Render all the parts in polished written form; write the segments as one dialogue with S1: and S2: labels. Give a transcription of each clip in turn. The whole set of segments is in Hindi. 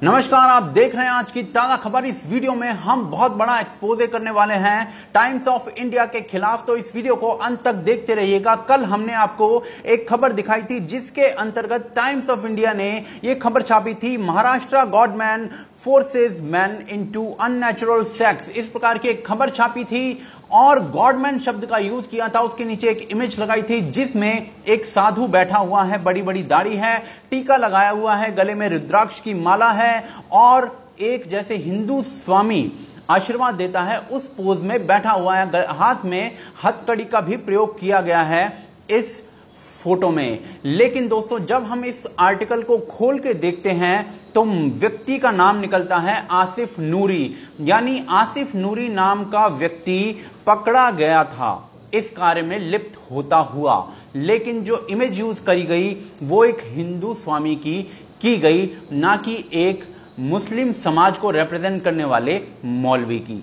S1: नमस्कार, आप देख रहे हैं आज की ताजा खबर। इस वीडियो में हम बहुत बड़ा एक्सपोजे करने वाले हैं टाइम्स ऑफ इंडिया के खिलाफ, तो इस वीडियो को अंत तक देखते रहिएगा। कल हमने आपको एक खबर दिखाई थी जिसके अंतर्गत टाइम्स ऑफ इंडिया ने यह खबर छापी थी, Maharashtra godman forces man into unnatural sex. इस प्रकार की एक खबर छापी थी और गॉडमैन शब्द का यूज किया था। उसके नीचे एक इमेज लगाई थी जिसमें एक साधु बैठा हुआ है, बड़ी बड़ी दाढ़ी है, टीका लगाया हुआ है, गले में रुद्राक्ष की माला है और एक जैसे हिंदू स्वामी आशीर्वाद देता है उस पोज में बैठा हुआ है। हाथ में हथकड़ी का भी प्रयोग किया गया है इस फोटो में। लेकिन दोस्तों, जब हम इस आर्टिकल को खोल के देखते हैं तो व्यक्ति का नाम निकलता है आसिफ नूरी, यानी आसिफ नूरी नाम का व्यक्ति पकड़ा गया था इस कार्य में लिप्त होता हुआ। लेकिन जो इमेज यूज करी गई वो एक हिंदू स्वामी की गई, ना कि एक मुस्लिम समाज को रिप्रेजेंट करने वाले मौलवी की।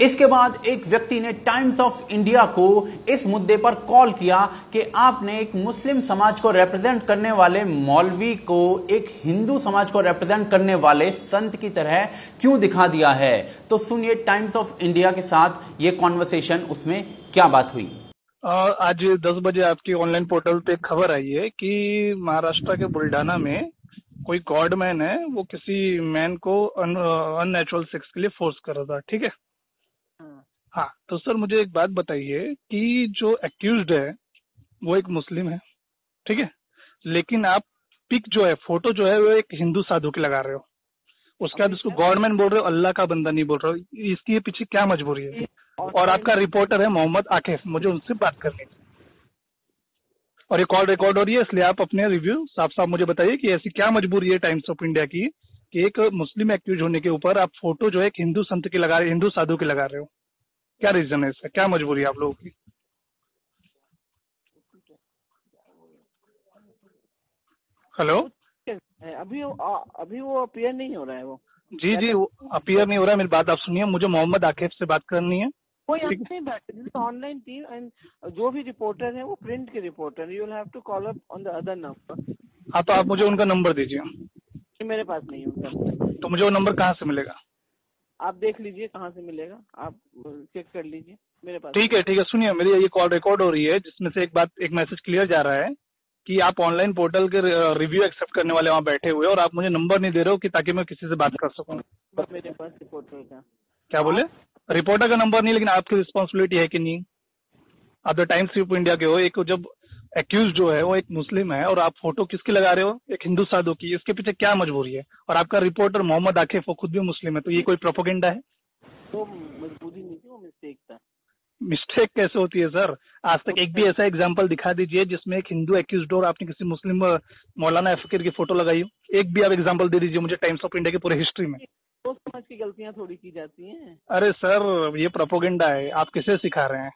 S1: इसके बाद एक व्यक्ति ने टाइम्स ऑफ इंडिया को इस मुद्दे पर कॉल किया कि आपने एक मुस्लिम समाज को रिप्रेजेंट करने वाले मौलवी को एक हिंदू समाज को रिप्रेजेंट करने वाले संत की तरह क्यों दिखा दिया है। तो सुनिए टाइम्स ऑफ इंडिया के साथ ये कॉन्वर्सेशन, उसमें क्या बात हुई।
S2: आज 10 बजे आपकी ऑनलाइन पोर्टल पे खबर आई है कि महाराष्ट्र के बुल्ढाना में कोई गॉडमैन है, वो किसी मैन को अननेचुरल सेक्स के लिए फोर्स कर रहा था। ठीक है। हाँ, तो सर मुझे एक बात बताइए कि जो एक्यूज्ड है वो एक मुस्लिम है, ठीक है, लेकिन आप पिक जो है, फोटो जो है, वो एक हिंदू साधु की लगा रहे हो। उसके बाद उसको गॉडमैन बोल रहे हो, अल्लाह का बंदा नहीं बोल रहे हो। इसके पीछे क्या मजबूरी है? और आपका रिपोर्टर है मोहम्मद आकिफ, मुझे उनसे बात करनी है और ये कॉल रिकॉर्ड हो रही है, इसलिए आप अपने रिव्यू साफ साफ मुझे बताइए कि ऐसी क्या मजबूरी है टाइम्स ऑफ इंडिया की कि एक मुस्लिम एक्यूज होने के ऊपर आप फोटो जो है एक हिंदू संत की लगा रहे, हिंदू साधु की लगा रहे हो। क्या रीजन है इसका? क्या मजबूरी है आप लोगों की? हेलो,
S3: अभी वो अपीयर नहीं हो रहा है। वो
S2: जी वो अपीयर नहीं हो रहा है। मेरी बात आप सुनिए, मुझे मोहम्मद आकिफ से बात करनी है।
S3: कोई नहीं बैठे ऑनलाइन टीम एंड जो भी रिपोर्टर है वो प्रिंट के reporter, you will have to call up on the other number.
S2: हाँ, तो आप मुझे उनका नंबर दीजिए।
S3: मेरे पास नहीं है उनका।
S2: तो मुझे वो नंबर कहाँ से मिलेगा?
S3: आप देख लीजिए कहाँ से मिलेगा, आप चेक कर लीजिए, मेरे पास।
S2: ठीक है, सुनिए, मेरी ये कॉल रिकॉर्ड हो रही है जिसमें से एक मैसेज क्लियर जा रहा है कि आप ऑनलाइन पोर्टल के रिव्यू एक्सेप्ट करने वाले वहाँ बैठे हुए और आप मुझे नंबर नहीं दे रहे हो कि ताकि मैं किसी से बात कर सकूँ।
S3: मेरे पास रिपोर्टर का।
S2: क्या बोले? रिपोर्टर का नंबर नहीं, लेकिन आपकी रिस्पॉन्सिबिलिटी है कि नहीं? आप द टाइम्स ऑफ इंडिया के हो। एक जब एक्यूज जो है वो एक मुस्लिम है और आप फोटो किसकी लगा रहे हो? एक हिंदू साधु की। इसके पीछे क्या मजबूरी है? और आपका रिपोर्टर मोहम्मद आकिफ वो खुद भी मुस्लिम है, तो ये कोई प्रोपोगेंडा है?
S3: वो मजबूरी नहीं थी, वो मिस्टेक था।
S2: मिस्टेक कैसे होती है सर? आज तक एक भी ऐसा एग्जांपल दिखा दीजिए जिसमें एक हिंदू एक्यूज्ड और आपने किसी मुस्लिम मौलाना फकीर की फोटो लगाई हो। एक भी आप एग्जांपल दे दीजिए मुझे टाइम्स ऑफ इंडिया की पूरे हिस्ट्री में।
S3: तो समाज की गलतियां थोड़ी की जाती हैं।
S2: अरे सर, ये प्रोपोगेंडा है। आप किसे सिखा रहे हैं?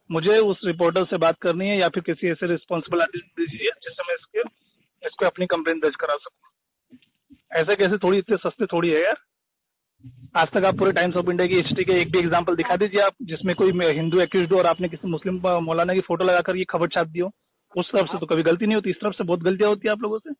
S2: मुझे उस रिपोर्टर से बात करनी है या फिर किसी ऐसे रिस्पॉन्सिबल आदमी दीजिए जिससे मैं इसको अपनी कंप्लेन दर्ज करा सकूं। ऐसे कैसे? थोड़ी इतने सस्ते थोड़ी है यार। आज तक आप पूरे टाइम्स ऑफ इंडिया की हिस्ट्री के एक भी एग्जांपल दिखा दीजिए आप जिसमें कोई हिंदू एक्यूज्ड हो और आपने किसी मुस्लिम मौलाना की फोटो लगाकर ये खबर छाप दी हो। उस तरफ से तो कभी गलती नहीं होती, इस तरफ से बहुत गलतियां होती है आप लोगों से।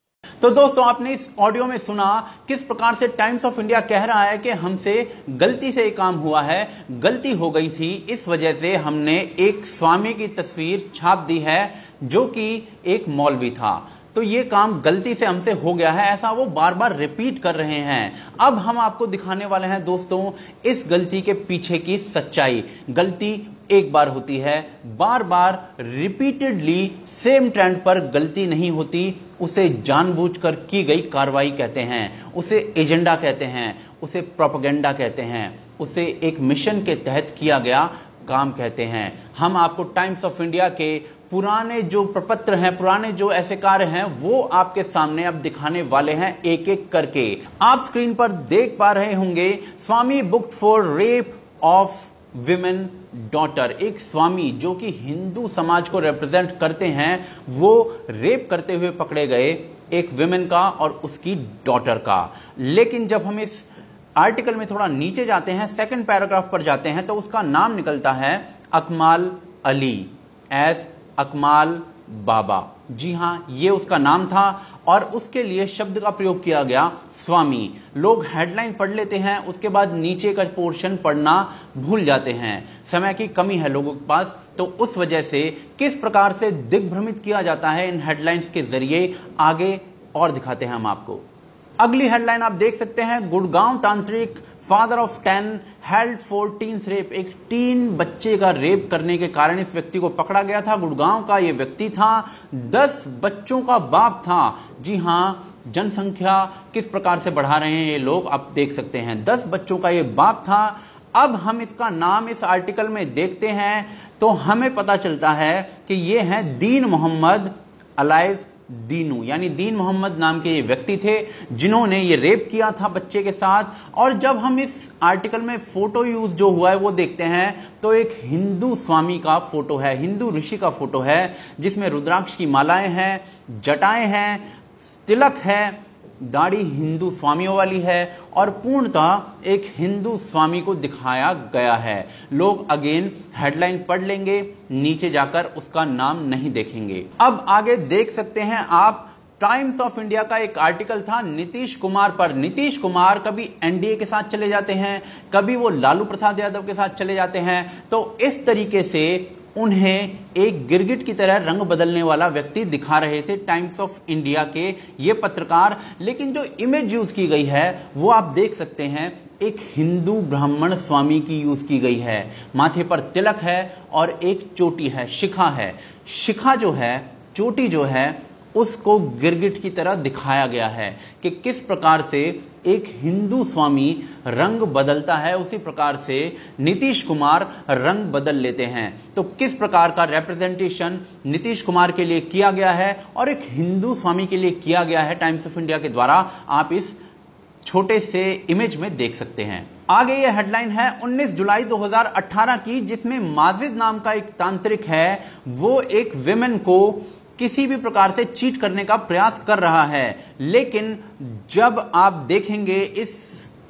S1: तो दोस्तों, आपने इस ऑडियो में सुना किस प्रकार से टाइम्स ऑफ इंडिया कह रहा है कि हमसे गलती से ये काम हुआ है, गलती हो गई थी, इस वजह से हमने एक स्वामी की तस्वीर छाप दी है जो कि एक मौलवी था। तो ये काम गलती से हमसे हो गया है, ऐसा वो बार बार रिपीट कर रहे हैं। अब हम आपको दिखाने वाले हैं दोस्तों इस गलती के पीछे की सच्चाई। गलती एक बार होती है, बार बार रिपीटेडली सेम ट्रेंड पर गलती नहीं होती। उसे जानबूझकर की गई कार्रवाई कहते हैं, उसे एजेंडा कहते हैं, उसे प्रोपेगेंडा कहते हैं, उसे एक मिशन के तहत किया गया काम कहते हैं। हम आपको टाइम्स ऑफ इंडिया के पुराने जो प्रपत्र हैं, पुराने जो ऐसे कार्य हैं, वो आपके सामने अब दिखाने वाले हैं एक एक करके। आप स्क्रीन पर देख पा रहे होंगे, swami booked for rape of women daughter. एक स्वामी जो कि हिंदू समाज को रिप्रेजेंट करते हैं, वो रेप करते हुए पकड़े गए एक विमेन का और उसकी डॉटर का। लेकिन जब हम इस आर्टिकल में थोड़ा नीचे जाते हैं, सेकंड पैराग्राफ पर जाते हैं, तो उसका नाम निकलता है अकमाल अली, एज अकमाल बाबा। जी हां, ये उसका नाम था और उसके लिए शब्द का प्रयोग किया गया स्वामी। लोग हेडलाइन पढ़ लेते हैं, उसके बाद नीचे का पोर्शन पढ़ना भूल जाते हैं। समय की कमी है लोगों के पास, तो उस वजह से किस प्रकार से दिग्भ्रमित किया जाता है इन हेडलाइंस के जरिए, आगे और दिखाते हैं हम आपको। अगली हेडलाइन आप देख सकते हैं, गुड़गांव तांत्रिक father of 10 held for teens rape. एक टीन बच्चे का रेप करने के कारण इस व्यक्ति को पकड़ा गया था। गुड़गांव का यह व्यक्ति था, 10 बच्चों का बाप था। जी हां, जनसंख्या किस प्रकार से बढ़ा रहे हैं ये लोग, आप देख सकते हैं। 10 बच्चों का ये बाप था। अब हम इसका नाम इस आर्टिकल में देखते हैं तो हमें पता चलता है कि ये है दीन मोहम्मद अलाइज दीनू, यानी दीन मोहम्मद नाम के ये व्यक्ति थे जिन्होंने ये रेप किया था बच्चे के साथ। और जब हम इस आर्टिकल में फोटो यूज जो हुआ है वो देखते हैं तो एक हिंदू स्वामी का फोटो है, हिंदू ऋषि का फोटो है, जिसमें रुद्राक्ष की मालाएं हैं, जटाएं हैं, तिलक है, दाढ़ी हिंदू स्वामियों वाली है और पूर्णतः एक हिंदू स्वामी को दिखाया गया है। लोग अगेन हेडलाइन पढ़ लेंगे, नीचे जाकर उसका नाम नहीं देखेंगे। अब आगे देख सकते हैं आप, टाइम्स ऑफ इंडिया का एक आर्टिकल था नीतीश कुमार पर। नीतीश कुमार कभी एनडीए के साथ चले जाते हैं, कभी वो लालू प्रसाद यादव के साथ चले जाते हैं, तो इस तरीके से उन्हें एक गिरगिट की तरह रंग बदलने वाला व्यक्ति दिखा रहे थे टाइम्स ऑफ इंडिया के ये पत्रकार। लेकिन जो इमेज यूज की गई है वो आप देख सकते हैं, एक हिंदू ब्राह्मण स्वामी की यूज की गई है। माथे पर तिलक है और एक चोटी है, शिखा है। शिखा जो है, चोटी जो है, उसको गिरगिट की तरह दिखाया गया है कि किस प्रकार से एक हिंदू स्वामी रंग बदलता है, उसी प्रकार से नीतीश कुमार रंग बदल लेते हैं। तो किस प्रकार का रिप्रेजेंटेशन नीतीश कुमार के लिए किया गया है और एक हिंदू स्वामी के लिए किया गया है टाइम्स ऑफ इंडिया के द्वारा, आप इस छोटे से इमेज में देख सकते हैं। आगे यह हेडलाइन है 19 जुलाई 2018 की, जिसमें माजिद नाम का एक तांत्रिक है, वो एक विमेन को किसी भी प्रकार से चीट करने का प्रयास कर रहा है। लेकिन जब आप देखेंगे इस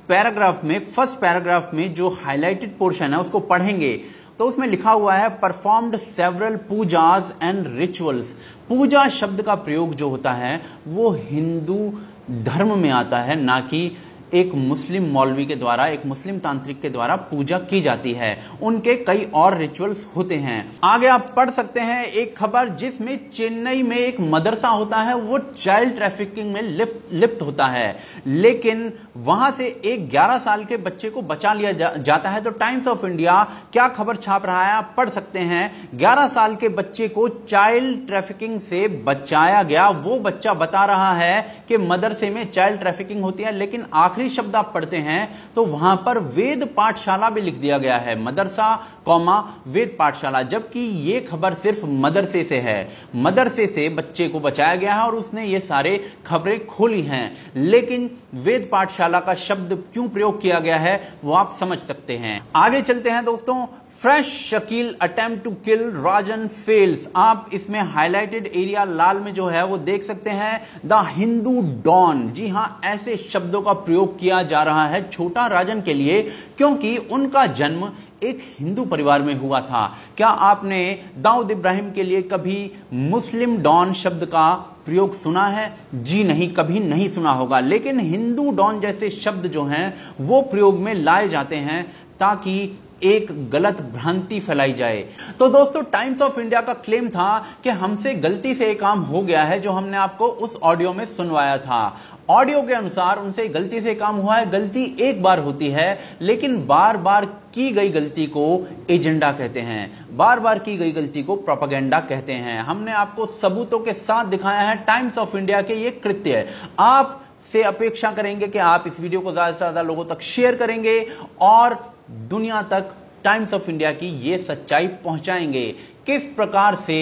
S1: पैराग्राफ में, फर्स्ट पैराग्राफ में जो हाईलाइटेड पोर्शन है उसको पढ़ेंगे तो उसमें लिखा हुआ है performed several pujas and rituals. Puja शब्द का प्रयोग जो होता है वो हिंदू धर्म में आता है, ना कि एक मुस्लिम मौलवी के द्वारा, एक मुस्लिम तांत्रिक के द्वारा पूजा की जाती है। उनके कई और रिचुअल्स होते हैं। आगे आप पढ़ सकते हैं एक खबर जिसमें चेन्नई में एक मदरसा होता है, वो चाइल्ड ट्रैफिकिंग में लिप्त होता है, लेकिन वहां से एक 11 साल के बच्चे को बचा लिया जाता है। तो टाइम्स ऑफ इंडिया क्या खबर छाप रहा है आप पढ़ सकते हैं। 11 साल के बच्चे को चाइल्ड ट्रैफिकिंग से बचाया गया। वो बच्चा बता रहा है कि मदरसे में चाइल्ड ट्रैफिकिंग होती है, लेकिन आखिरी शब्द आप पढ़ते हैं तो वहां पर वेद पाठशाला भी लिख दिया गया है, मदरसा कौमा वेद पाठशाला, जबकि ये खबर सिर्फ मदरसे से है। मदरसे से बच्चे को बचाया गया है और उसने ये सारे खबरें खोली हैं, लेकिन वेद पाठशाला का शब्द क्यों प्रयोग किया गया है वो आप समझ सकते हैं। आगे चलते हैं दोस्तों, fresh Shakeel attempt to kill Rajan fails. आप इसमें हाईलाइटेड एरिया लाल में जो है वो देख सकते हैं, द हिंदू डॉन। जी हां, ऐसे शब्दों का प्रयोग किया जा रहा है छोटा राजन के लिए, क्योंकि उनका जन्म एक हिंदू परिवार में हुआ था। क्या आपने दाऊद इब्राहिम के लिए कभी मुस्लिम डॉन शब्द का प्रयोग सुना है? जी नहीं, कभी नहीं सुना होगा। लेकिन हिंदू डॉन जैसे शब्द जो हैं वो प्रयोग में लाए जाते हैं ताकि एक गलत भ्रांति फैलाई जाए। तो दोस्तों, टाइम्स ऑफ इंडिया का क्लेम था कि हमसे गलती से एक काम हो गया है जो हमने आपको उस ऑडियो में सुनवाया था। ऑडियो के अनुसार उनसे गलती से काम हुआ है। गलती एक बार होती है, लेकिन बार बार की गई गलती को एजेंडा कहते हैं, बार बार की गई गलती को प्रोपेगेंडा कहते हैं। हमने आपको सबूतों के साथ दिखाया है टाइम्स ऑफ इंडिया के ये कृत्य। आप से अपेक्षा करेंगे कि आप इस वीडियो को ज्यादा से ज्यादा लोगों तक शेयर करेंगे और दुनिया तक टाइम्स ऑफ इंडिया की ये सच्चाई पहुंचाएंगे। किस प्रकार से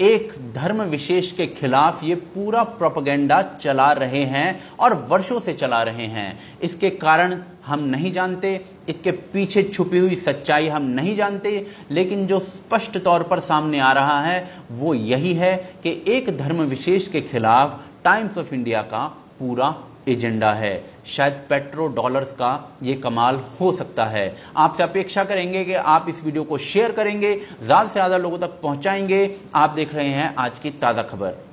S1: एक धर्म विशेष के खिलाफ ये पूरा प्रोपेगेंडा चला रहे हैं और वर्षों से चला रहे हैं। इसके कारण हम नहीं जानते, इसके पीछे छुपी हुई सच्चाई हम नहीं जानते, लेकिन जो स्पष्ट तौर पर सामने आ रहा है वो यही है कि एक धर्म विशेष के खिलाफ टाइम्स ऑफ इंडिया का पूरा एजेंडा है। शायद पेट्रो डॉलर्स का ये कमाल हो सकता है। आपसे अपेक्षा करेंगे कि आप इस वीडियो को शेयर करेंगे, ज्यादा से ज्यादा लोगों तक पहुंचाएंगे। आप देख रहे हैं आज की ताजा खबर।